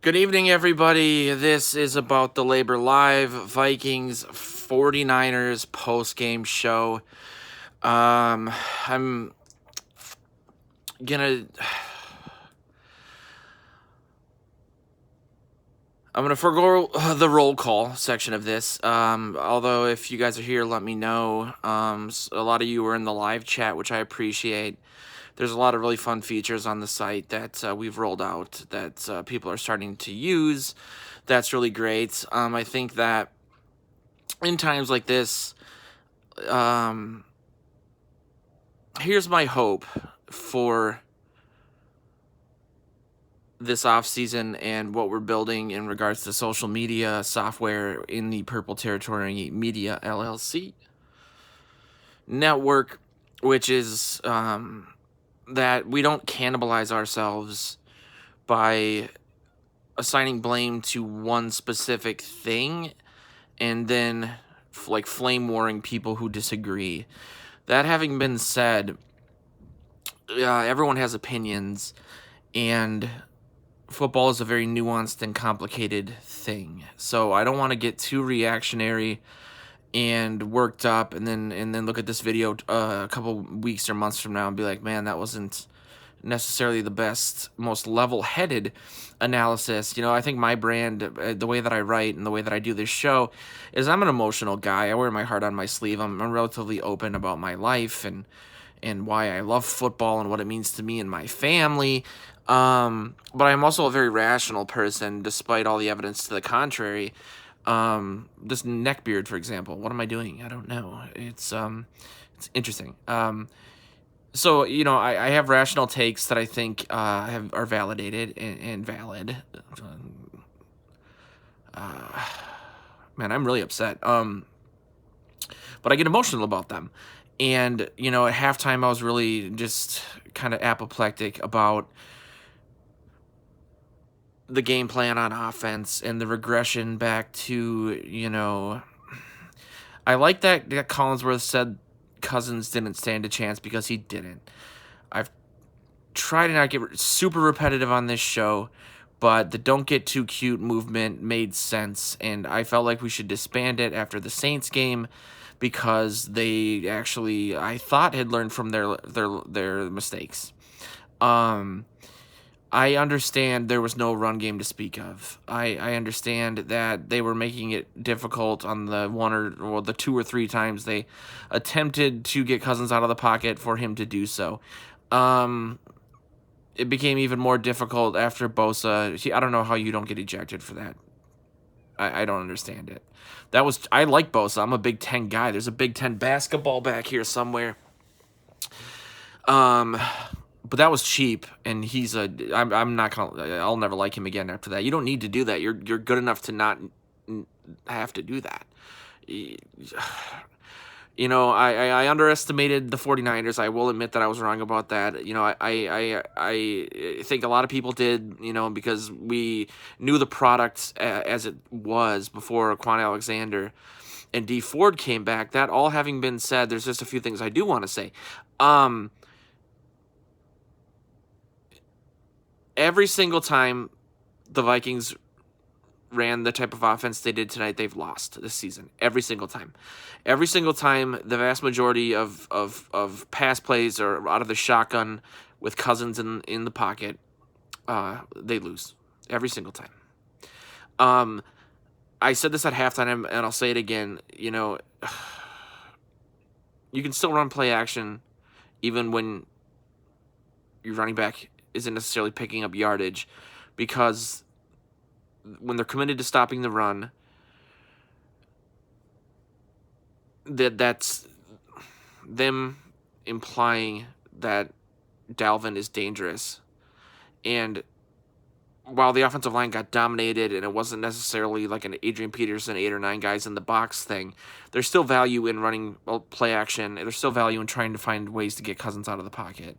Good evening, everybody. This is About the Labor Live Vikings 49ers post-game show. I'm gonna I'm gonna forego the roll call section of this. Although if you guys are here, let me know. A lot of you are in the live chat, which I appreciate. There's a lot of really fun features on the site that we've rolled out that people are starting to use. That's really great. I think that in times like this, um, here's my hope for this off season and what we're building in regards to social media software in the Purple Territory Media LLC network, which is that we don't cannibalize ourselves by assigning blame to one specific thing and then like flame warring people who disagree. That having been said, everyone has opinions, and football is a very nuanced and complicated thing. So I don't want to get too reactionary and worked up, and then look at this video a couple weeks or months from now and be like, man, that wasn't necessarily the best, most level-headed analysis. I think my brand, the way that I write and the way that I do this show, is I'm an emotional guy. I wear my heart on my sleeve. I'm relatively open about my life and why I love football and what it means to me and my family. But I'm also a very rational person, despite all the evidence to the contrary. This neckbeard, for example, what am I doing? I don't know. It's interesting. So, I have rational takes that I think are validated and valid. Man, I'm really upset. But I get emotional about them. And, at halftime, I was really just kind of apoplectic about the game plan on offense and the regression back to, I like that Collinsworth said Cousins didn't stand a chance, because he didn't. I've tried to not get super repetitive on this show, but the don't get too cute movement made sense, and I felt like we should disband it after the Saints game, because they actually, I thought, had learned from their mistakes. I understand there was no run game to speak of. I understand that they were making it difficult on the the two or three times they attempted to get Cousins out of the pocket for him to do so. It became even more difficult after Bosa. I don't know how you don't get ejected for that. I don't understand it. I like Bosa. I'm a Big Ten guy. There's a Big Ten basketball back here somewhere. But that was cheap, and I'm not gonna. I'll never like him again after that. You don't need to do that. You're good enough to not have to do that. I underestimated the 49ers. I will admit that I was wrong about that. I think a lot of people did, because we knew the product as it was before Quan Alexander and D Ford came back. That all having been said, there's just a few things I do want to say. Every single time the Vikings ran the type of offense they did tonight, they've lost this season. Every single time. Every single time, the vast majority of pass plays are out of the shotgun with Cousins in the pocket, they lose. Every single time. I said this at halftime, and I'll say it again. You can still run play action even when your running back isn't necessarily picking up yardage, because when they're committed to stopping the run, that's them implying that Dalvin is dangerous. And while the offensive line got dominated and it wasn't necessarily like an Adrian Peterson 8 or 9 guys in the box thing, there's still value in running play action, and there's still value in trying to find ways to get Cousins out of the pocket.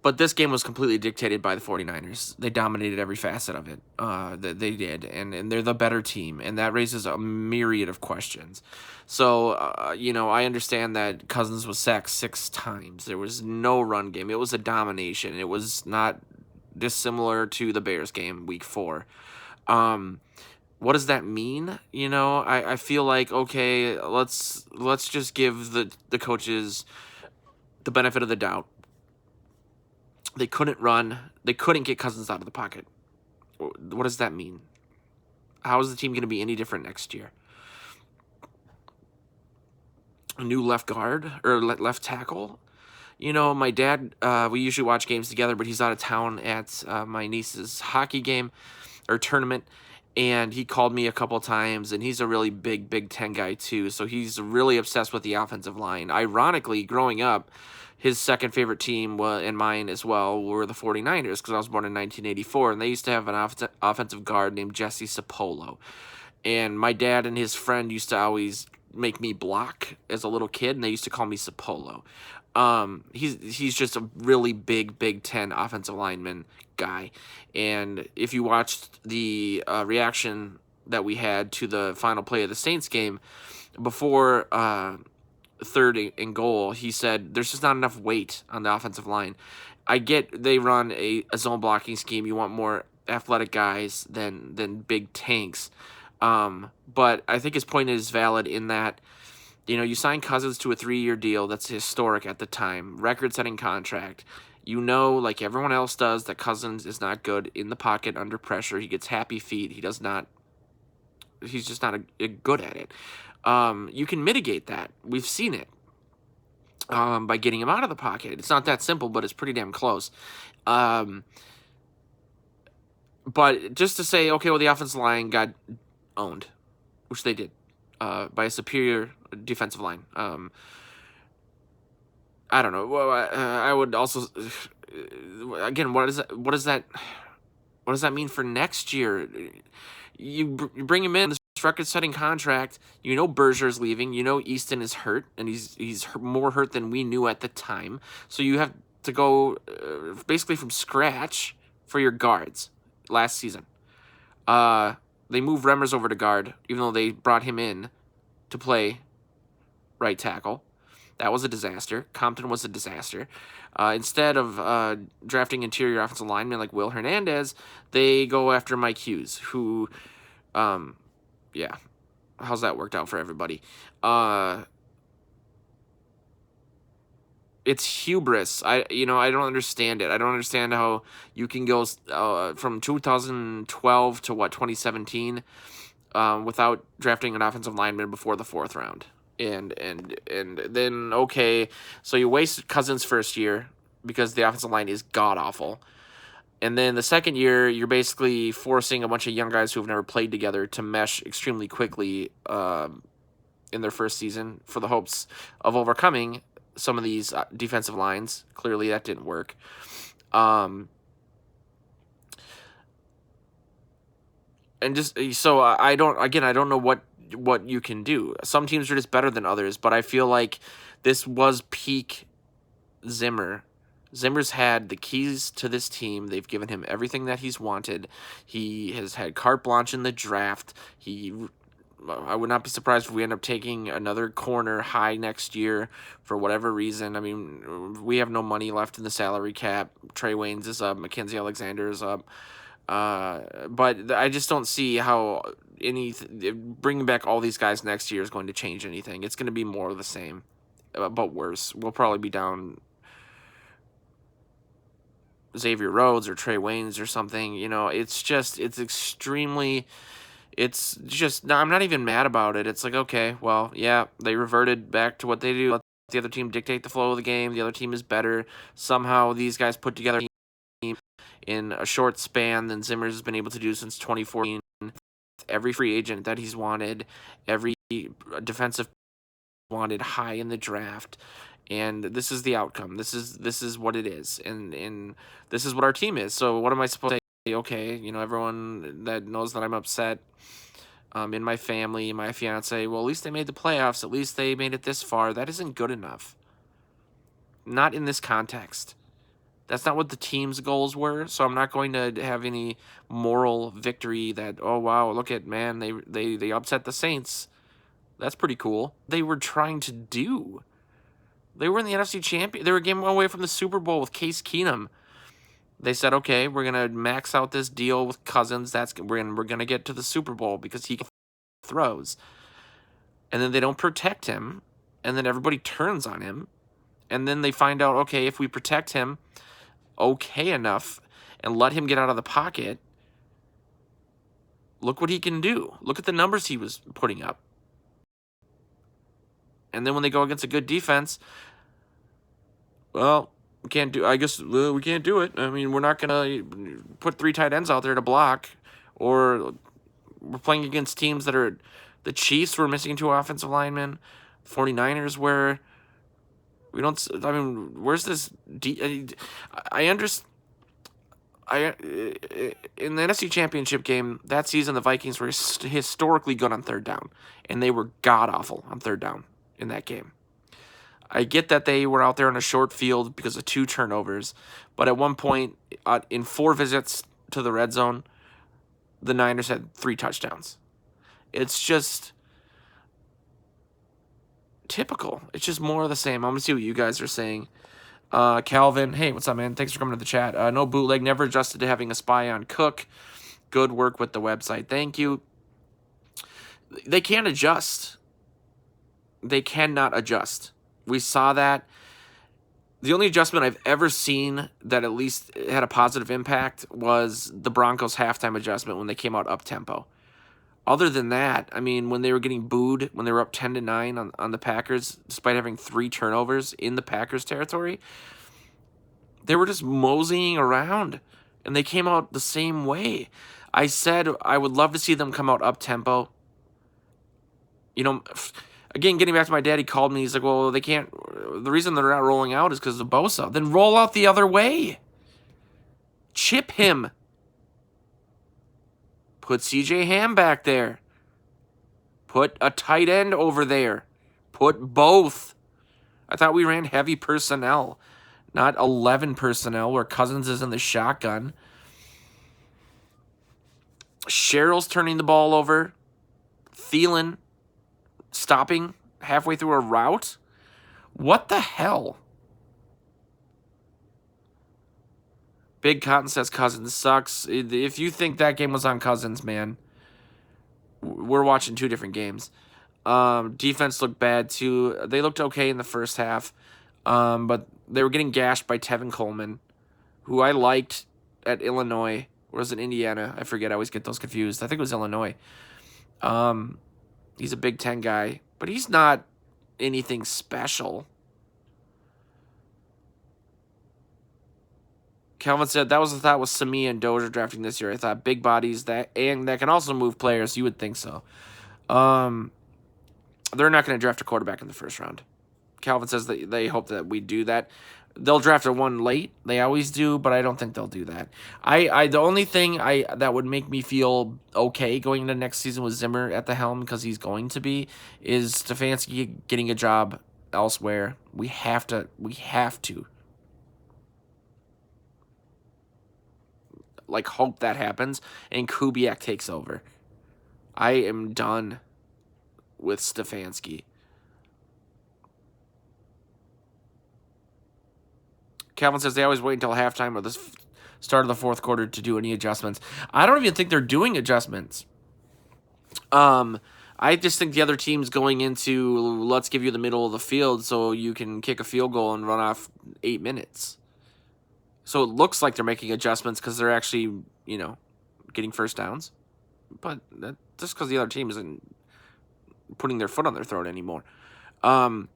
But this game was completely dictated by the 49ers. They dominated every facet of it. They did, and they're the better team, and that raises a myriad of questions. So, I understand that Cousins was sacked 6 times. There was no run game. It was a domination. It was not dissimilar to the Bears game week 4. What does that mean? I feel like, okay, let's just give the coaches the benefit of the doubt. They couldn't run. They couldn't get Cousins out of the pocket. What does that mean? How is the team going to be any different next year? A new left guard or left tackle? My dad, we usually watch games together, but he's out of town at my niece's hockey game or tournament, and he called me a couple times, and he's a really big Big Ten guy too, so he's really obsessed with the offensive line. Ironically, growing up, his second favorite team and mine as well were the 49ers, because I was born in 1984, and they used to have an offensive guard named Jesse Sapolo. And my dad and his friend used to always make me block as a little kid, and they used to call me Sapolo. He's just a really big Big Ten offensive lineman guy. And if you watched the reaction that we had to the final play of the Saints game, before third and goal, he said there's just not enough weight on the offensive line. I get they run a zone blocking scheme. You want more athletic guys than big tanks. But I think his point is valid in that, you sign Cousins to a 3-year deal that's historic at the time, record-setting contract. Like everyone else does, that Cousins is not good in the pocket under pressure. He gets happy feet. He's just not good at it. You can mitigate that. We've seen it by getting him out of the pocket. It's not that simple, but it's pretty damn close. But just to say, okay, well, the offensive line got owned, which they did, by a superior defensive line. I don't know. Well, I would also, again, what does that mean for next year? You bring him in this record-setting contract. Berger's leaving. Easton is hurt, and he's more hurt than we knew at the time. So you have to go basically from scratch for your guards last season. They moved Remmers over to guard, even though they brought him in to play right tackle. That was a disaster. Compton was a disaster. Instead of drafting interior offensive linemen like Will Hernandez, they go after Mike Hughes, who, how's that worked out for everybody? It's hubris. I don't understand it. I don't understand how you can go from 2012 to 2017 without drafting an offensive lineman before the 4th round. And then, okay, so you waste Cousins' first year because the offensive line is god-awful. And then the second year, you're basically forcing a bunch of young guys who have never played together to mesh extremely quickly in their first season for the hopes of overcoming some of these defensive lines. Clearly, that didn't work. And just so I don't know what you can do. Some teams are just better than others, but I feel like this was peak Zimmer. Zimmer's had the keys to this team. They've given him everything that he's wanted. He has had carte blanche in the draft. I would not be surprised if we end up taking another corner high next year for whatever reason. I mean, we have no money left in the salary cap. Trey Waynes is up. Mackenzie Alexander is up. But I just don't see how bringing back all these guys next year is going to change anything. It's going to be more of the same, but worse. We'll probably be down Xavier Rhodes or Trey Waynes or something. It's just I'm not even mad about it. It's like, okay, well, yeah, they reverted back to what they do. Let the other team dictate the flow of the game. The other team is better. Somehow these guys put together a team in a short span than Zimmer has been able to do since 2014. Every free agent that he's wanted, every defensive wanted high in the draft. And this is the outcome. This is what it is. And this is what our team is. So what am I supposed to say? Okay, everyone that knows that I'm upset in my family, my fiance, well, at least they made the playoffs. At least they made it this far. That isn't good enough. Not in this context. That's not what the team's goals were, so I'm not going to have any moral victory that, oh, wow, look at, man, they upset the Saints. That's pretty cool. They were trying to do. They were in the NFC Champion. They were a game away from the Super Bowl with Case Keenum. They said, okay, we're gonna max out this deal with Cousins. We're gonna get to the Super Bowl because he throws, and then they don't protect him, and then everybody turns on him, and then they find out, okay, if we protect him okay enough and let him get out of the pocket, look what he can do. Look at the numbers he was putting up. And then when they go against a good defense, well, we can't do. I guess we can't do it. I mean, we're not gonna put 3 tight ends out there to block, or we're playing against teams that are. The Chiefs were missing 2 offensive linemen. 49ers were. We don't. I mean, where's this? I understand. In the NFC Championship game that season, the Vikings were historically good on third down, and they were god awful on third down in that game. I get that they were out there on a short field because of 2 turnovers, but at one point, in 4 visits to the red zone, the Niners had 3 touchdowns. It's just typical. It's just more of the same. I'm going to see what you guys are saying. Calvin, hey, what's up, man? Thanks for coming to the chat. No bootleg, never adjusted to having a spy on Cook. Good work with the website. Thank you. They can't adjust. They cannot adjust. We saw that. The only adjustment I've ever seen that at least had a positive impact was the Broncos' halftime adjustment when they came out up-tempo. Other than that, I mean, when they were getting booed, when they were up 10-9 on the Packers, despite having 3 turnovers in the Packers territory, they were just moseying around, and they came out the same way. I said I would love to see them come out up-tempo. You know, again, getting back to my dad, he called me. He's like, well, they can't. The reason they're not rolling out is because of Bosa. Then roll out the other way. Chip him. Put C.J. Ham back there. Put a tight end over there. Put both. I thought we ran heavy personnel, not 11 personnel where Cousins is in the shotgun. Sherrill's turning the ball over. Thielen stopping halfway through a route. What the hell? Big Cotton says Cousins sucks. If you think that game was on Cousins, man, we're watching 2 different games. Defense looked bad too. They looked okay in the first half, but they were getting gashed by Tevin Coleman, who I liked at Illinois. Or was it Indiana? I forget. I always get those confused. I think it was Illinois. He's a Big Ten guy, but he's not anything special. Calvin said that was the thought with Samia and Dozier drafting this year. I thought big bodies that can also move players. You would think so. They're not going to draft a quarterback in the first round. Calvin says that they hope that we do that. They'll draft a one late. They always do, but I don't think they'll do that. The only thing that would make me feel okay going into next season with Zimmer at the helm, because he's going to be, is Stefanski getting a job elsewhere. We have to. Hope that happens and Kubiak takes over. I am done with Stefanski. Calvin says they always wait until halftime or the start of the fourth quarter to do any adjustments. I don't even think they're doing adjustments. I just think the other team's going into, let's give you the middle of the field so you can kick a field goal and run off 8 minutes. So it looks like they're making adjustments because they're actually, getting first downs. But just because the other team isn't putting their foot on their throat anymore. I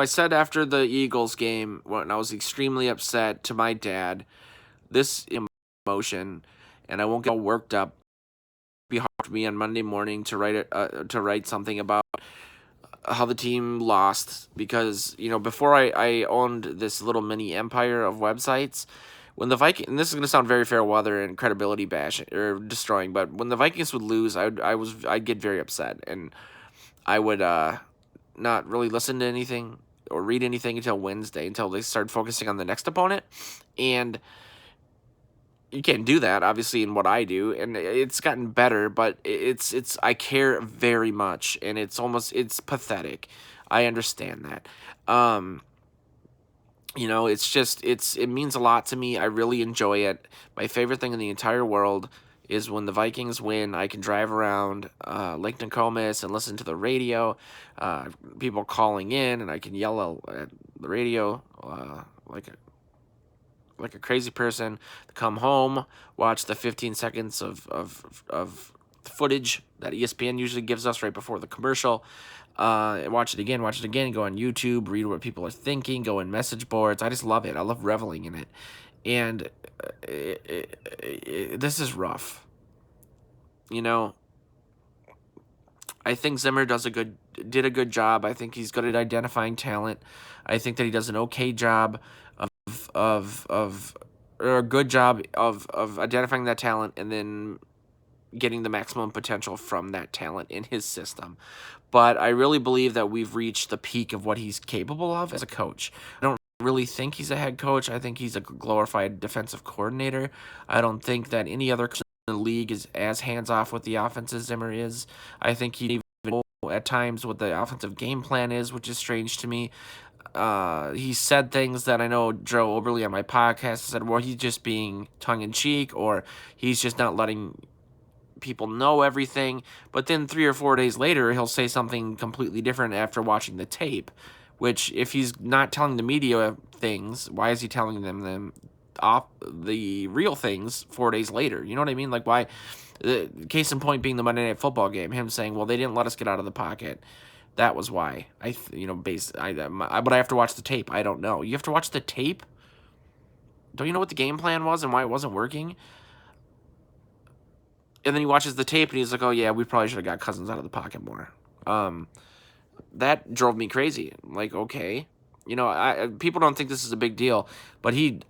said after the Eagles game, when I was extremely upset to my dad, this emotion, and I won't get all worked up. It'd be hard for me on Monday morning to write something about how the team lost, because before I owned this little mini empire of websites, when the Vikings, and this is going to sound very fair weather and credibility bashing or destroying, but when the Vikings would lose, I'd get very upset, and I would not really listen to anything or read anything until Wednesday, until they started focusing on the next opponent. And you can't do that, obviously, in what I do, and it's gotten better, but it's I care very much, and it's pathetic. I understand that. It means a lot to me. I really enjoy it. My favorite thing in the entire world is when the Vikings win. I can drive around Lake Nokomis and listen to the radio, uh, people calling in, and I can yell at the radio like a crazy person. Come home, watch the 15 seconds of footage that ESPN usually gives us right before the commercial. Watch it again, go on YouTube, read what people are thinking, go in message boards. I just love it. I love reveling in it. And this is rough. You know, I think Zimmer did a good job. I think he's good at identifying talent. I think that he does an okay job of or a good job of identifying that talent and then getting the maximum potential from that talent in his system. But I really believe that we've reached the peak of what he's capable of as a coach. I don't really think he's a head coach. I think he's a glorified defensive coordinator. I don't think that any other coach in the league is as hands off with the offense as Zimmer is. I think he even know at times what the offensive game plan is, which is strange to me. He said things that I know Joe Oberle on my podcast said, well, he's just being tongue in cheek, or he's just not letting people know everything. But then 3 or 4 days later, he'll say something completely different after watching the tape. Which, if he's not telling the media things, why is he telling them off the real things 4 days later? You know what I mean? Like, why? Case in point being the Monday Night Football game. Him saying, "Well, they didn't let us get out of the pocket." That was why. But I have to watch the tape. I don't know. You have to watch the tape. Don't you know what the game plan was and why it wasn't working? And then he watches the tape and he's like, "Oh yeah, we probably should have got Cousins out of the pocket more." That drove me crazy. Like, okay, people don't think this is a big deal, but I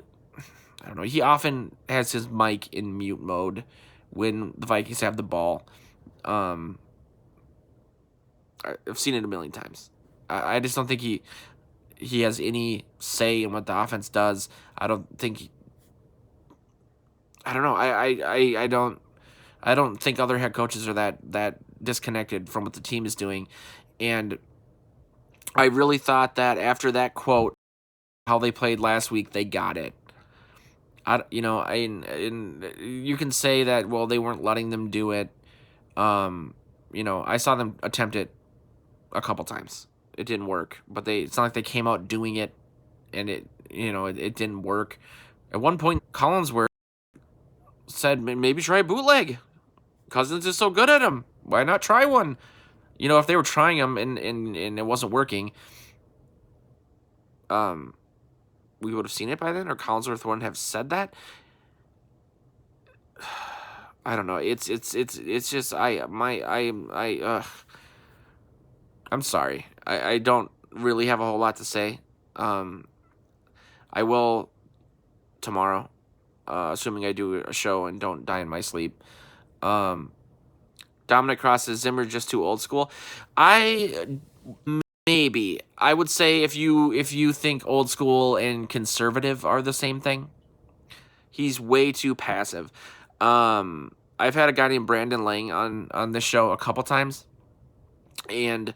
don't know. He often has his mic in mute mode when the Vikings have the ball. Um, I've seen it a million times. I just don't think he has any say in what the offense does. I don't think. I don't know. I don't think other head coaches are that disconnected from what the team is doing, and I really thought that after that quote, how they played last week, they got it. And you can say that, well, they weren't letting them do it. I saw them attempt it a couple times. It didn't work, but it's not like they came out doing it and it didn't work. At one point, Collinsworth said, maybe try bootleg. Cousins is so good at them. Why not try one? If they were trying them and it wasn't working, um, we would have seen it by then, or Collinsworth wouldn't have said that. I don't know. It's just I'm sorry. I don't really have a whole lot to say. I will tomorrow, assuming I do a show and don't die in my sleep. Dominic Cross says Zimmer just too old school. I would say if you think old school and conservative are the same thing, he's way too passive. I've had a guy named Brandon Lang on this show a couple times, and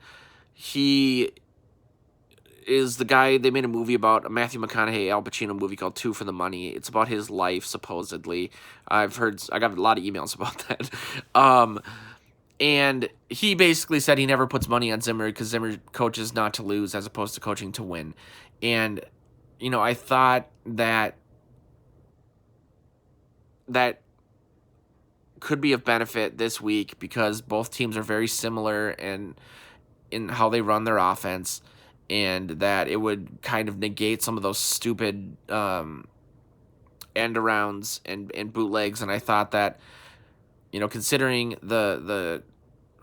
he is the guy they made a movie about, a Matthew McConaughey, Al Pacino movie called Two for the Money. It's about his life, supposedly. I got a lot of emails about that. And he basically said he never puts money on Zimmer because Zimmer coaches not to lose as opposed to coaching to win. And, I thought that could be of benefit this week because both teams are very similar and in how they run their offense, and that it would kind of negate some of those stupid end arounds and bootlegs. And I thought that, considering the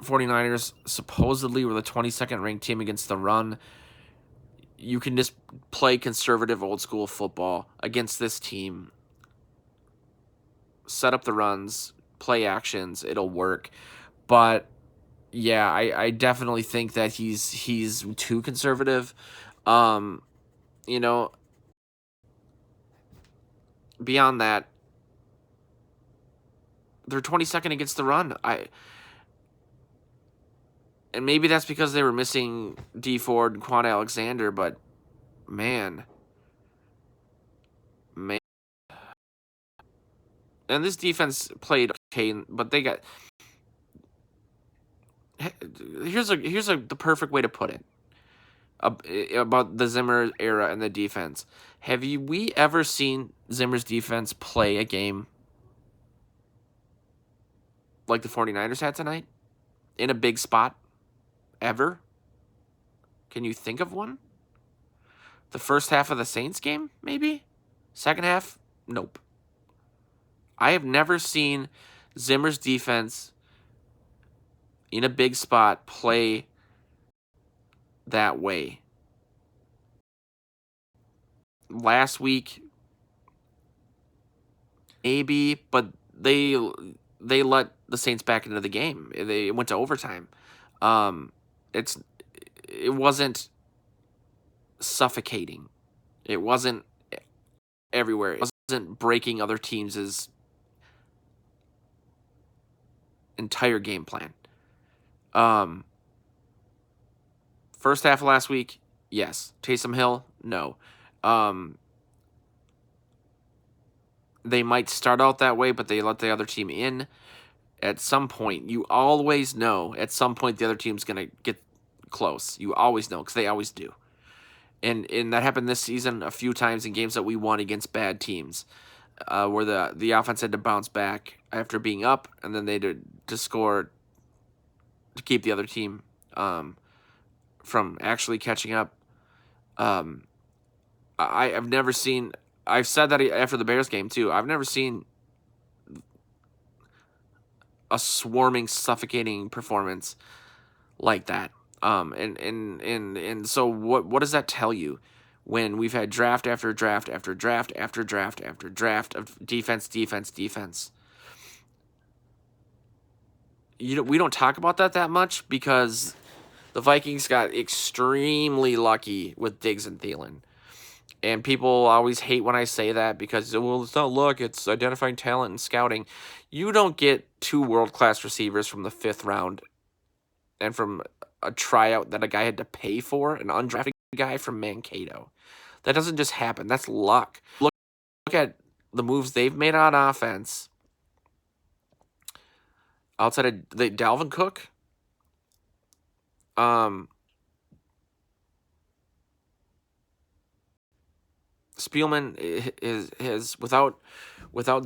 49ers supposedly were the 22nd ranked team against the run, you can just play conservative old school football against this team, set up the runs, play actions, it'll work. But yeah, I definitely think that he's too conservative. Um, you know, Beyond that, they're 22nd against the run. And maybe that's because they were missing D Ford and Quan Alexander, but man, And this defense played okay, but they got. Here's the perfect way to put it about the Zimmer era and the defense. We ever seen Zimmer's defense play a game like the 49ers had tonight in a big spot ever? Can you think of one? The first half of the Saints game, maybe? Second half? Nope. I have never seen Zimmer's defense in a big spot play that way. Last week, maybe, but they let the Saints back into the game. They went to overtime. Um, it's it wasn't suffocating. It wasn't everywhere. It wasn't breaking other teams' entire game plan. First half of last week, yes. Taysom Hill, no. They might start out that way, but they let the other team in. At some point, you always know at some point the other team's going to get close. You always know because they always do. And that happened this season a few times in games that we won against bad teams, where the offense had to bounce back after being up, and then they had to score to keep the other team from actually catching up. I've never seen. I've said that after the Bears game too. I've never seen a swarming, suffocating performance like that. And so what does that tell you? When we've had draft after draft after draft after draft after draft of defense, defense, defense. We don't talk about that much because the Vikings got extremely lucky with Diggs and Thielen. And people always hate when I say that because, well, it's not luck, it's identifying talent and scouting. You don't get two world-class receivers from the 5th round and from a tryout that a guy had to pay for, an undrafted guy from Mankato. That doesn't just happen. That's luck. Look at the moves they've made on offense. Outside of Dalvin Cook, Spielman is without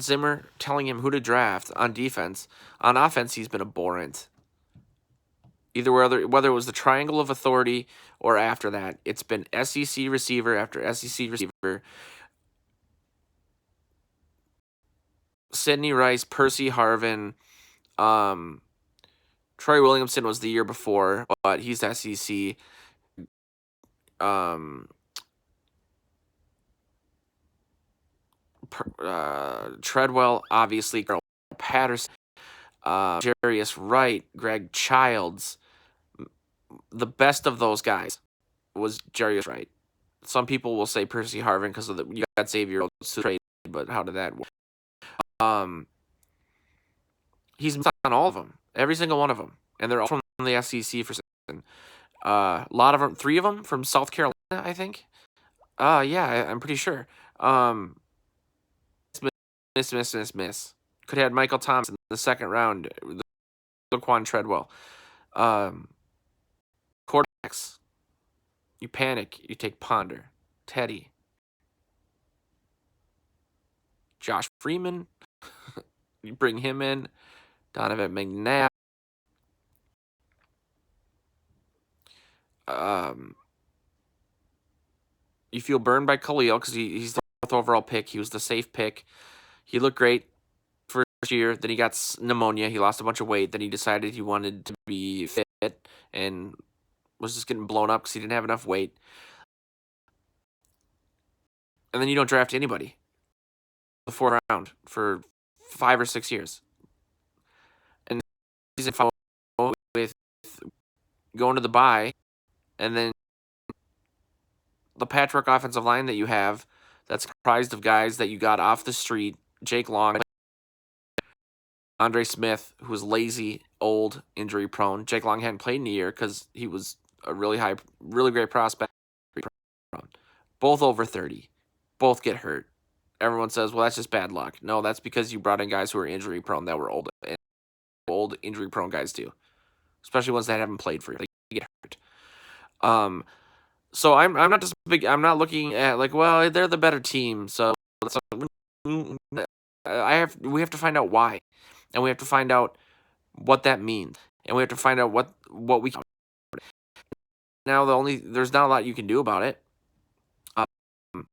Zimmer telling him who to draft on defense. On offense, he's been abhorrent. Either whether it was the triangle of authority or after that, it's been SEC receiver after SEC receiver. Sidney Rice, Percy Harvin, Troy Williamson was the year before, but he's SEC. Treadwell, obviously, Carl Patterson, Jarius Wright, Greg Childs. The best of those guys was Jarius Wright. Some people will say Percy Harvin because of you got Xavier Rhodes to trade, but how did that work? He's on all of them, every single one of them, and they're all from the SEC for season. A lot of them, 3 of them from South Carolina, I think. Yeah, I'm pretty sure. Miss. Could have had Michael Thomas in the 2nd round. Laquan Treadwell. Quarterbacks. You panic. You take Ponder. Teddy. Josh Freeman. You bring him in. Donovan McNabb. You feel burned by Khalil because he's the 4th overall pick. He was the safe pick. He looked great first year. Then he got pneumonia. He lost a bunch of weight. Then he decided he wanted to be fit and was just getting blown up because he didn't have enough weight. And then you don't draft anybody the 4th round for 5 or 6 years. And season follow with going to the bye, and then the patchwork offensive line that you have that's comprised of guys that you got off the street, Jake Long, Andre Smith, who was lazy, old, injury prone. Jake Long hadn't played in a year because he was a really great prospect. Both over 30. Both get hurt. everyone says, well, that's just bad luck. No, that's because you brought in guys who are injury prone that were old, and old injury prone guys do, especially ones that haven't played for you. They get hurt. Um, so I'm not just big. I'm not looking at like, well, they're the better team. So we have to find out why, and we have to find out what that means, and we have to find out what we. Now there's not a lot you can do about it. Um,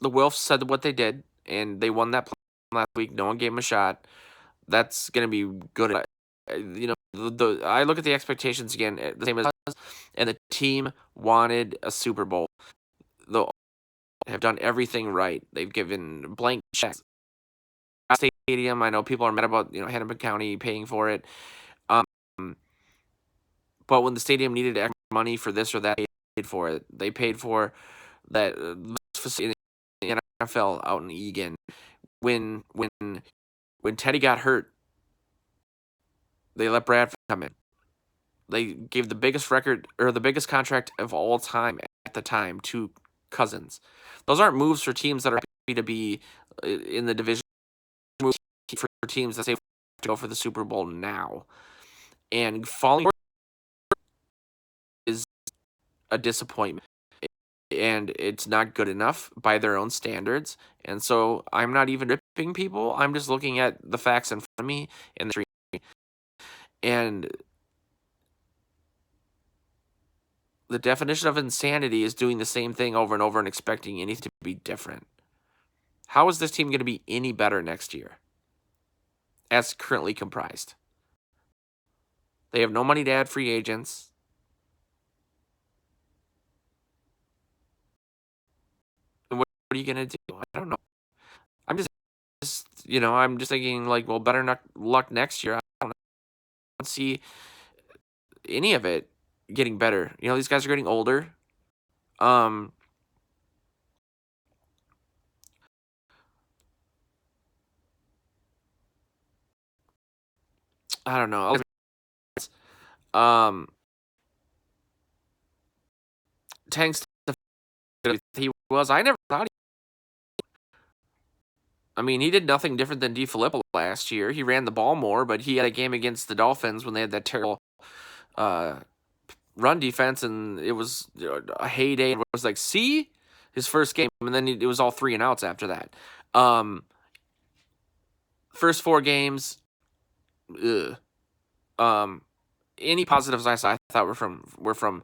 the Wilfs said what they did, and they won that last week. No one gave them a shot. That's gonna be good. I look at the expectations again, the same as us, and the team wanted a Super Bowl. They have done everything right. They've given blank checks. Stadium. I know people are mad about Hennepin County paying for it. Um, but when the stadium needed extra money for this or that, they paid for it. They paid for that facility in the NFL out in Egan. When Teddy got hurt, they let Bradford come in. They gave the biggest record or the biggest contract of all time at the time to Cousins. Those aren't moves for teams that are happy to be in the division. Moves for teams that say to go for the Super Bowl now. And falling is a disappointment. And it's not good enough by their own standards. And so I'm not even ripping people. I'm just looking at the facts in front of me and the definition of insanity is doing the same thing over and over and expecting anything to be different. How is this team going to be any better next year as currently comprised? They have no money to add free agents. What are you going to do? I don't know. I'm just thinking like, well, better luck next year. I don't see any of it getting better. These guys are getting older. Um, I don't know. Um, Tanks, he was. I never thought. I mean, he did nothing different than DeFilippo last year. He ran the ball more, but he had a game against the Dolphins when they had that terrible run defense, and it was a heyday. It was like, see, his first game, and then it was all 3 and outs after that. First 4 games, ugh. Any positives I saw, I thought were from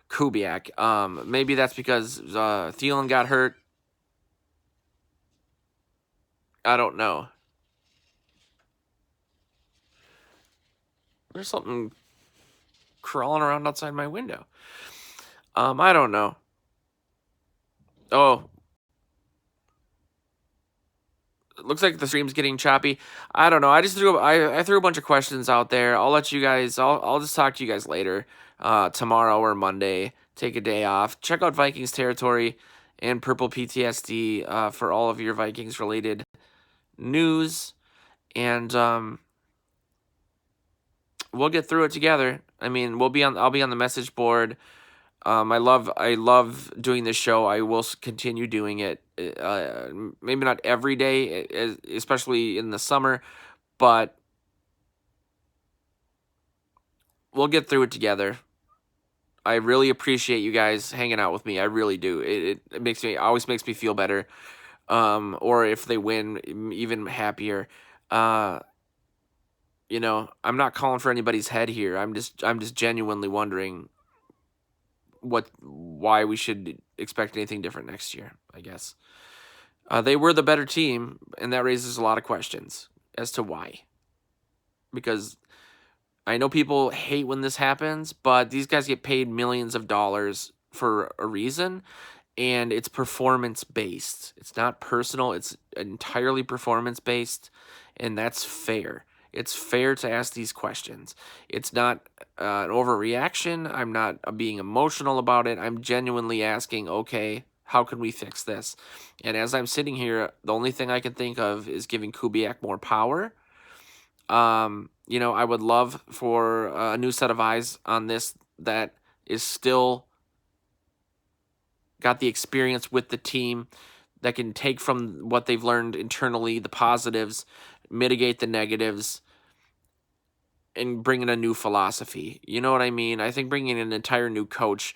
Kubiak. Maybe that's because Thielen got hurt. I don't know. There's something crawling around outside my window. I don't know. Oh, it looks like the stream's getting choppy. I don't know. I just threw a bunch of questions out there. I'll let you guys. I'll just talk to you guys later, tomorrow or Monday. Take a day off. Check out Vikings Territory and Purple PTSD for all of your Vikings related news, and we'll get through it together. I mean, I'll be on the message board. I love doing this show. I will continue doing it. Maybe not every day, especially in the summer, but we'll get through it together. I really appreciate you guys hanging out with me. I really do. It always makes me feel better. Or if they win, even happier. I'm not calling for anybody's head here. I'm just genuinely wondering why we should expect anything different next year, I guess. They were the better team, and that raises a lot of questions as to why. Because I know people hate when this happens, but these guys get paid millions of dollars for a reason, and it's performance-based. It's not personal. It's entirely performance-based, and that's fair. It's fair to ask these questions. It's not an overreaction. I'm not being emotional about it. I'm genuinely asking, okay, how can we fix this? And as I'm sitting here, the only thing I can think of is giving Kubiak more power. I would love for a new set of eyes on this that is still got the experience with the team that can take from what they've learned internally, the positives, mitigate the negatives, and bring in a new philosophy. You know what I mean? I think bringing in an entire new coach,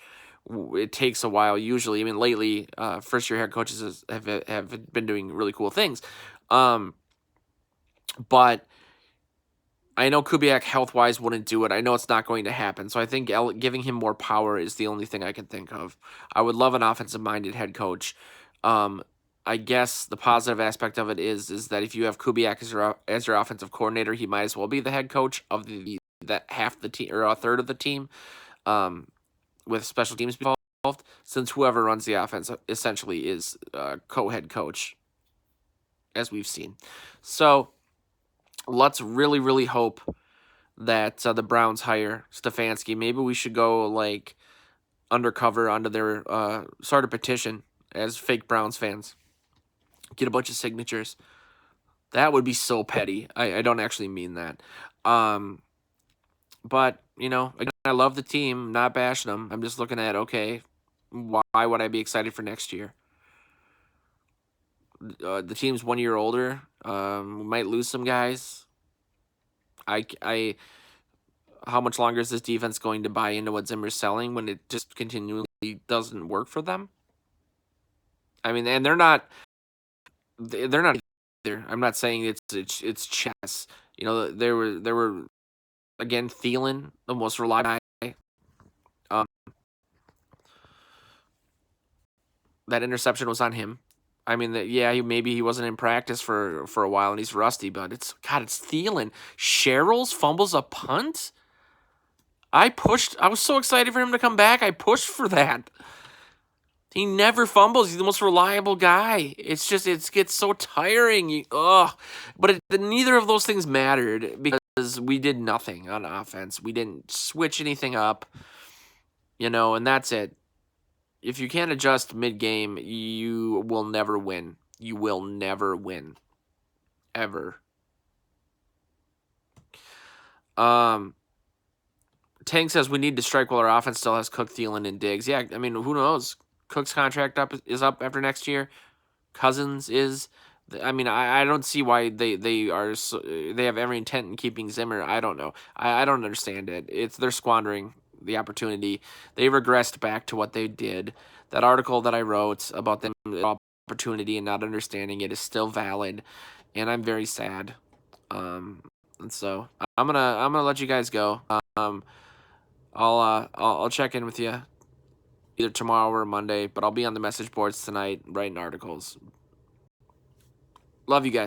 it takes a while usually. I mean, lately, first-year head coaches have been doing really cool things. But I know Kubiak health-wise wouldn't do it. I know it's not going to happen. So I think giving him more power is the only thing I can think of. I would love an offensive-minded head coach. I guess the positive aspect of it is that if you have Kubiak as your offensive coordinator, he might as well be the head coach of that half the team or a third of the team, with special teams involved. Since whoever runs the offense essentially is co-head coach, as we've seen. So let's really, really hope that the Browns hire Stefanski. Maybe we should go like undercover onto their start a petition as fake Browns fans. Get a bunch of signatures. That would be so petty. I don't actually mean that. But, again, I love the team. Not bashing them. I'm just looking at, okay, why would I be excited for next year? The team's 1 year older. We might lose some guys. How much longer is this defense going to buy into what Zimmer's selling when it just continually doesn't work for them? I mean, and they're not either. I'm not saying it's chess. There were again Thielen, the most reliable guy. That interception was on him. I mean, maybe he wasn't in practice for a while and he's rusty, but it's Thielen. Sherrills fumbles a punt. I was so excited for him to come back. I pushed for that. He never fumbles. He's the most reliable guy. It gets so tiring. But neither of those things mattered because we did nothing on offense. We didn't switch anything up, and that's it. If you can't adjust mid-game, you will never win. You will never win. Ever. Tank says we need to strike while our offense still has Cook, Thielen, and Diggs. Yeah, I mean, who knows? Cook's contract is up after next year. Cousins is. I mean, I don't see why they have every intent in keeping Zimmer. I don't know. I don't understand it. They're squandering the opportunity. They regressed back to what they did. That article that I wrote about them opportunity and not understanding it is still valid, and I'm very sad. And so I'm gonna let you guys go. I'll check in with you either tomorrow or Monday, but I'll be on the message boards tonight writing articles. Love you guys.